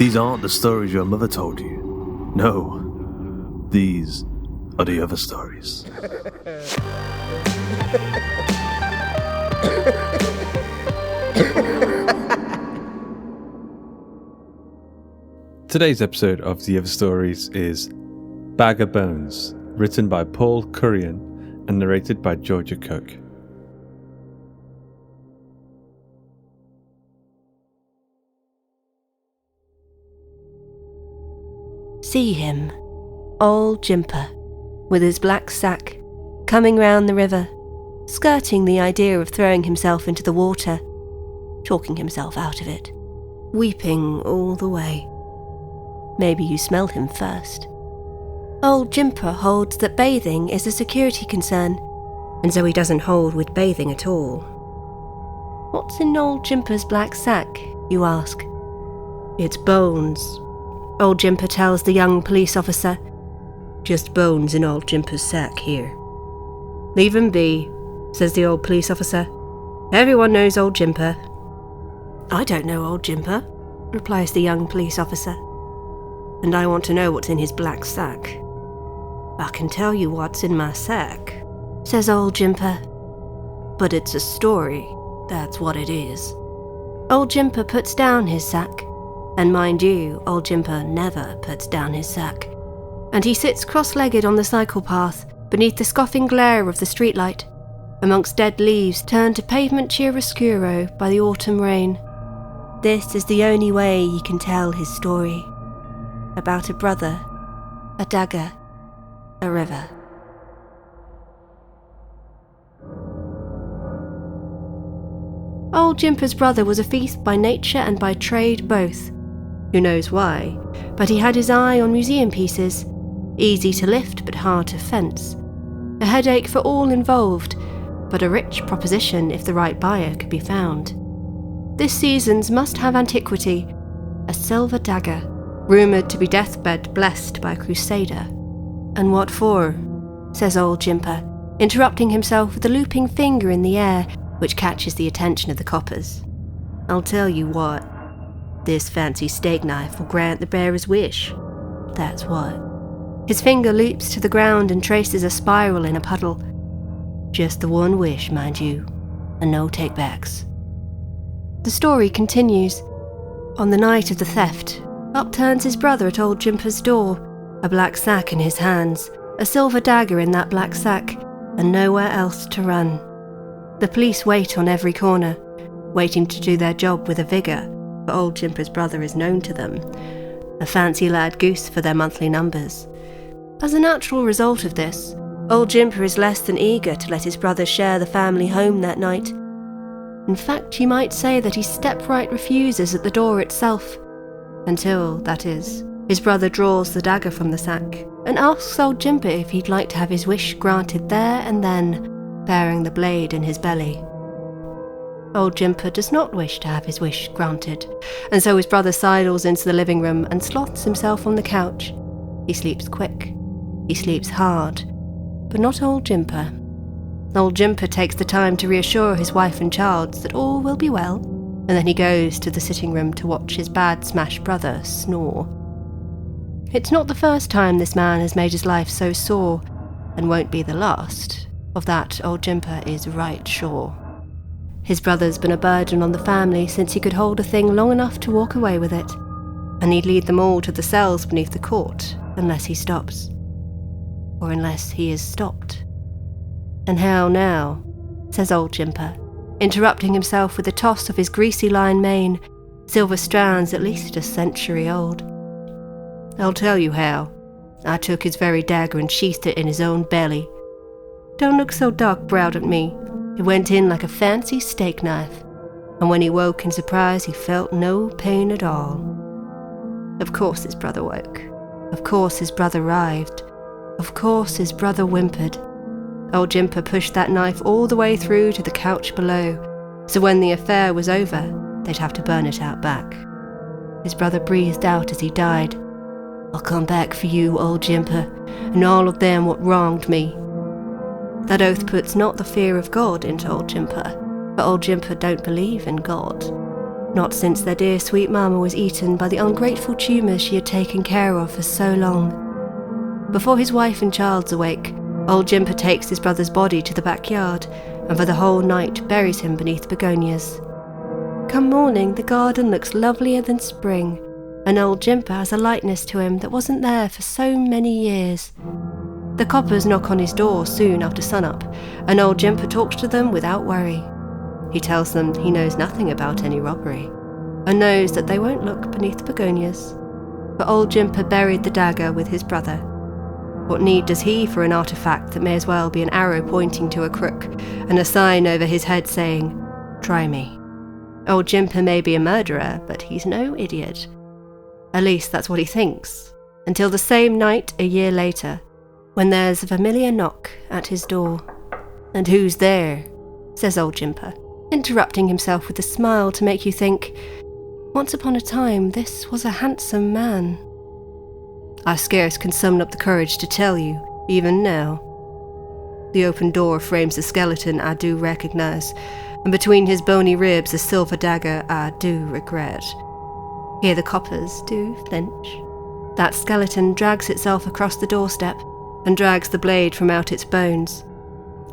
These aren't the stories your mother told you. No, these are the other stories. Today's episode of The Other Stories is Bag of Bones, written by Paul Currian and narrated by Georgia Cook. See him, Ole Jimper, with his black sack, coming round the river, skirting the idea of throwing himself into the water, talking himself out of it, weeping all the way. Maybe you smell him first. Ole Jimper holds that bathing is a security concern, and so he doesn't hold with bathing at all. What's in Ole Jimper's black sack, you ask? It's bones, Ole Jimper tells the young police officer. Just bones in Ole Jimper's sack here. Leave him be, says the old police officer. Everyone knows Ole Jimper. I don't know Ole Jimper, replies the young police officer. And I want to know what's in his black sack. I can tell you what's in my sack, says Ole Jimper. But it's a story, that's what it is. Ole Jimper puts down his sack. And mind you, Ole Jimper never puts down his sack. And he sits cross-legged on the cycle path, beneath the scoffing glare of the streetlight, amongst dead leaves turned to pavement chiaroscuro by the autumn rain. This is the only way he can tell his story. About a brother, a dagger, a river. Ole Jimper's brother was a thief by nature and by trade both. Who knows why, but he had his eye on museum pieces, easy to lift but hard to fence. A headache for all involved, but a rich proposition if the right buyer could be found. This season's must have antiquity, a silver dagger, rumoured to be deathbed blessed by a crusader. And what for? Says Ole Jimper, interrupting himself with a looping finger in the air, which catches the attention of the coppers. I'll tell you what. This fancy steak knife will grant the bearer's wish. That's what. His finger loops to the ground and traces a spiral in a puddle. Just the one wish, mind you, and no take-backs. The story continues. On the night of the theft, up turns his brother at Ole Jimper's door, a black sack in his hands, a silver dagger in that black sack, and nowhere else to run. The police wait on every corner, waiting to do their job with a vigour, for Ole Jimper's brother is known to them, a fancy lad goose for their monthly numbers. As a natural result of this, Ole Jimper is less than eager to let his brother share the family home that night. In fact, you might say that he step-right refuses at the door itself, until, that is, his brother draws the dagger from the sack and asks Ole Jimper if he'd like to have his wish granted there and then, bearing the blade in his belly. Ole Jimper does not wish to have his wish granted, and so his brother sidles into the living room and slots himself on the couch. He sleeps quick. He sleeps hard. But not Ole Jimper. Ole Jimper takes the time to reassure his wife and child that all will be well, and then he goes to the sitting room to watch his bad-smashed brother snore. It's not the first time this man has made his life so sore, and won't be the last. Of that Ole Jimper is right sure. His brother's been a burden on the family since he could hold a thing long enough to walk away with it, and he'd lead them all to the cells beneath the court unless he stops. Or unless he is stopped. And how now, says Ole Jimper, interrupting himself with a toss of his greasy line mane, silver strands at least a century old. I'll tell you how. I took his very dagger and sheathed it in his own belly. Don't look so dark-browed at me. It went in like a fancy steak knife, and when he woke in surprise he felt no pain at all. Of course his brother woke. Of course his brother writhed. Of course his brother whimpered. Ole Jimper pushed that knife all the way through to the couch below, so when the affair was over, they'd have to burn it out back. His brother breathed out as he died, I'll come back for you, Ole Jimper, and all of them what wronged me. That oath puts not the fear of God into Ole Jimper, but Ole Jimper don't believe in God. Not since their dear sweet mamma was eaten by the ungrateful tumours she had taken care of for so long. Before his wife and child's awake, Ole Jimper takes his brother's body to the backyard and for the whole night buries him beneath begonias. Come morning, the garden looks lovelier than spring, and Ole Jimper has a lightness to him that wasn't there for so many years. The coppers knock on his door soon after sunup, and Ole Jimper talks to them without worry. He tells them he knows nothing about any robbery, and knows that they won't look beneath the begonias, for Ole Jimper buried the dagger with his brother. What need does he for an artifact that may as well be an arrow pointing to a crook, and a sign over his head saying, "Try me"? Ole Jimper may be a murderer, but he's no idiot. At least that's what he thinks, until the same night a year later, when there's a familiar knock at his door. "And who's there?" says Ole Jimper, interrupting himself with a smile to make you think, once upon a time this was a handsome man. I scarce can summon up the courage to tell you, even now. The open door frames a skeleton I do recognize, and between his bony ribs a silver dagger I do regret. Here the coppers do flinch. That skeleton drags itself across the doorstep and drags the blade from out its bones.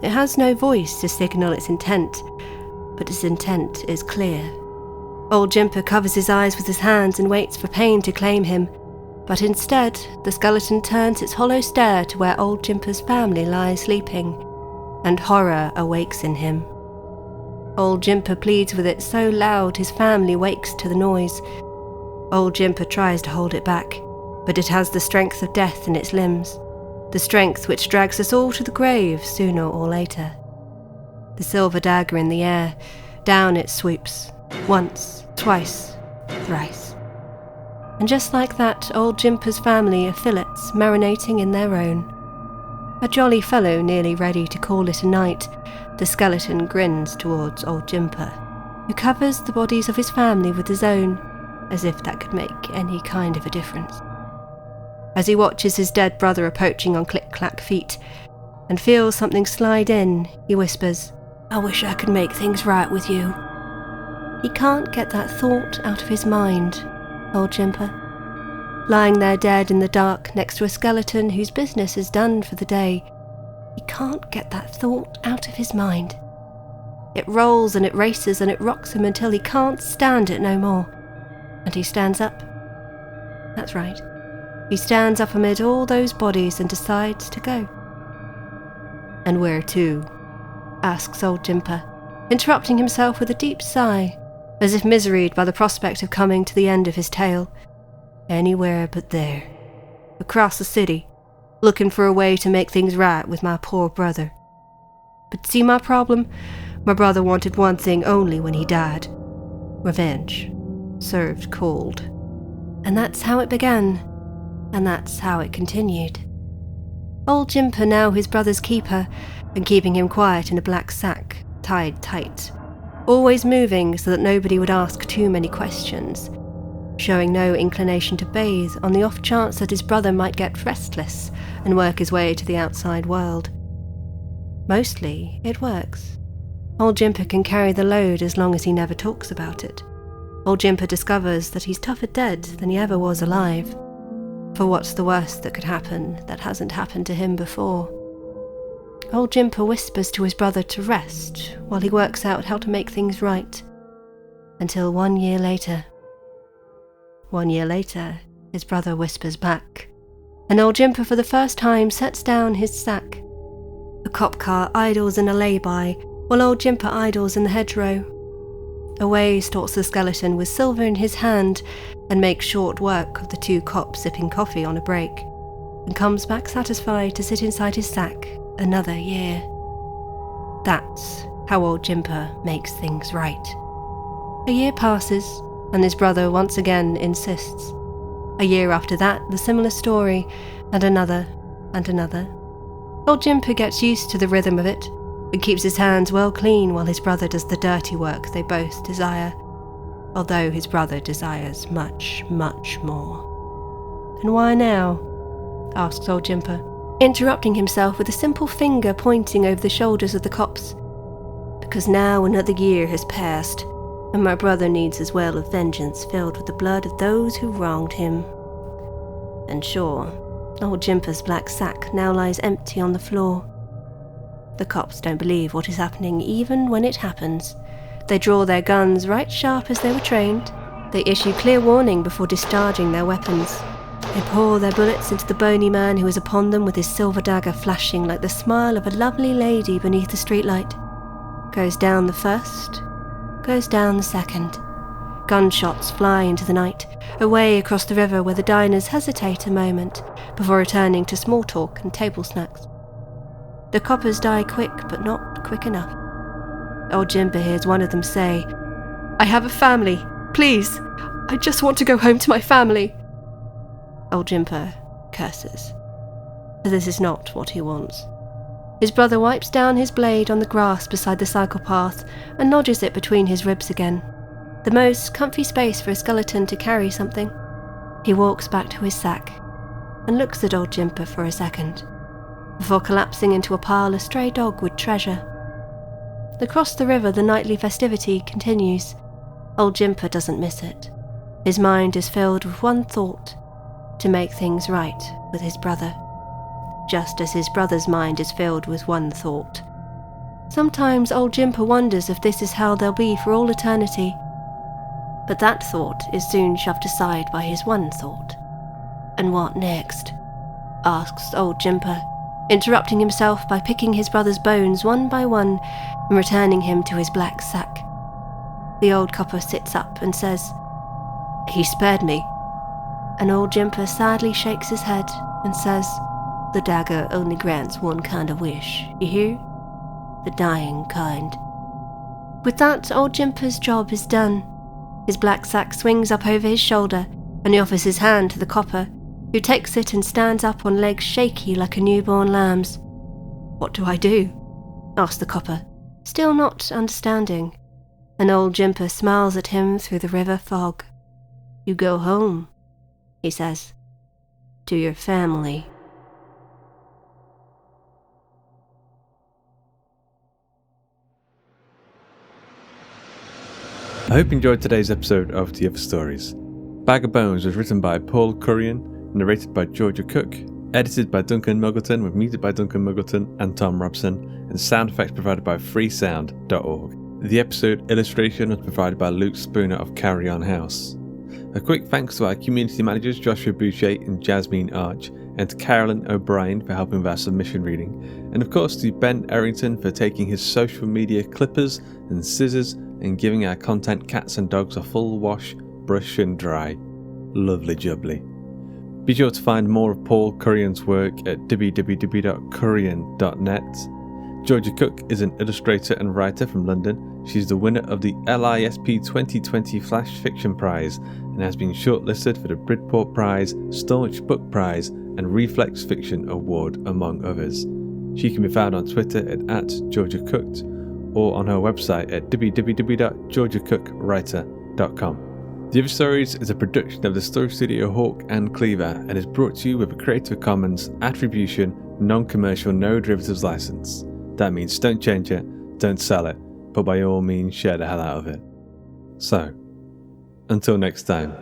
It has no voice to signal its intent, but its intent is clear. Ole Jimper covers his eyes with his hands and waits for pain to claim him, but instead the skeleton turns its hollow stare to where Ole Jimper's family lies sleeping, and horror awakes in him. Ole Jimper pleads with it so loud his family wakes to the noise. Ole Jimper tries to hold it back, but it has the strength of death in its limbs, the strength which drags us all to the grave sooner or later. The silver dagger in the air, down it swoops, once, twice, thrice. And just like that, Ole Jimper's family are fillets marinating in their own. A jolly fellow nearly ready to call it a night, the skeleton grins towards Ole Jimper, who covers the bodies of his family with his own, as if that could make any kind of a difference. As he watches his dead brother approaching on click-clack feet, and feels something slide in, he whispers, "I wish I could make things right with you." He can't get that thought out of his mind, Ole Jimper. Lying there dead in the dark next to a skeleton whose business is done for the day, he can't get that thought out of his mind. It rolls and it races and it rocks him until he can't stand it no more. And he stands up. That's right. He stands up amid all those bodies and decides to go. "And where to?" asks Ole Jimper, interrupting himself with a deep sigh, as if miseried by the prospect of coming to the end of his tale. "Anywhere but there. Across the city, looking for a way to make things right with my poor brother. But see my problem? My brother wanted one thing only when he died. Revenge. Served cold. And that's how it began, and that's how it continued. Ole Jimper now his brother's keeper, and keeping him quiet in a black sack, tied tight, always moving so that nobody would ask too many questions, showing no inclination to bathe on the off chance that his brother might get restless and work his way to the outside world. Mostly, it works. Ole Jimper can carry the load as long as he never talks about it. Ole Jimper discovers that he's tougher dead than he ever was alive. For what's the worst that could happen that hasn't happened to him before? Ole Jimper whispers to his brother to rest while he works out how to make things right. Until 1 year later. 1 year later, his brother whispers back, and Ole Jimper for the first time sets down his sack. A cop car idles in a lay-by, while Ole Jimper idles in the hedgerow. Away stalks the skeleton with silver in his hand, and makes short work of the two cops sipping coffee on a break, and comes back satisfied to sit inside his sack another year. That's how Ole Jimper makes things right. A year passes, and his brother once again insists. A year after that, the similar story, and another, and another. Ole Jimper gets used to the rhythm of it, and keeps his hands well clean while his brother does the dirty work they both desire, although his brother desires much, much more. "And why now?" asks Ole Jimper, interrupting himself with a simple finger pointing over the shoulders of the cops. "Because now another year has passed, and my brother needs his well of vengeance filled with the blood of those who wronged him. And sure, old Jimper's black sack now lies empty on the floor. The cops don't believe what is happening even when it happens. They draw their guns right sharp as they were trained. They issue clear warning before discharging their weapons. They pour their bullets into the bony man who is upon them with his silver dagger flashing like the smile of a lovely lady beneath the streetlight. Goes down the first, goes down the second. Gunshots fly into the night, away across the river where the diners hesitate a moment before returning to small talk and table snacks. The coppers die quick, but not quick enough. Old Jimper hears one of them say, "I have a family. Please, I just want to go home to my family." Old Jimper curses. But this is not what he wants. His brother wipes down his blade on the grass beside the cycle path and lodges it between his ribs again. The most comfy space for a skeleton to carry something. He walks back to his sack and looks at old Jimper for a second, before collapsing into a pile a stray dog would treasure. Across the river the nightly festivity continues. Old Jimper doesn't miss it. His mind is filled with one thought: to make things right with his brother. Just as his brother's mind is filled with one thought. Sometimes old Jimper wonders if this is how they'll be for all eternity. But that thought is soon shoved aside by his one thought. And what next? Asks old Jimper, interrupting himself by picking his brother's bones one by one and returning him to his black sack. The old copper sits up and says, "He spared me." And old Jimper sadly shakes his head and says, "The dagger only grants one kind of wish, you hear? The dying kind." With that, old Jimper's job is done. His black sack swings up over his shoulder and he offers his hand to the copper, who takes it and stands up on legs shaky like a newborn lamb's. "What do I do?" asks the copper, still not understanding. And old Jimper smiles at him through the river fog. "You go home," he says, "to your family." I hope you enjoyed today's episode of The Other Stories. Bag of Bones was written by Paul Currian, narrated by Georgia Cook, edited by Duncan Muggleton with music by Duncan Muggleton and Tom Robson, and sound effects provided by freesound.org. The episode illustration was provided by Luke Spooner of Carry On House. A quick thanks to our community managers Joshua Boucher and Jasmine Arch, and to Carolyn O'Brien for helping with our submission reading, and of course to Ben Errington for taking his social media clippers and scissors and giving our content cats and dogs a full wash, brush and dry. Lovely jubbly. Be sure to find more of Paul Currian's work at www.currian.net. Georgia Cook is an illustrator and writer from London. She's the winner of the LISP 2020 Flash Fiction Prize and has been shortlisted for the Bridport Prize, Staunch Book Prize and Reflex Fiction Award, among others. She can be found on Twitter at @GeorgiaCooked or on her website at www.georgiacookwriter.com. The Other Stories is a production of the Story Studio Hawk and Cleaver and is brought to you with a Creative Commons Attribution Non-Commercial No Derivatives license. That means don't change it, don't sell it, but by all means share the hell out of it. So, until next time.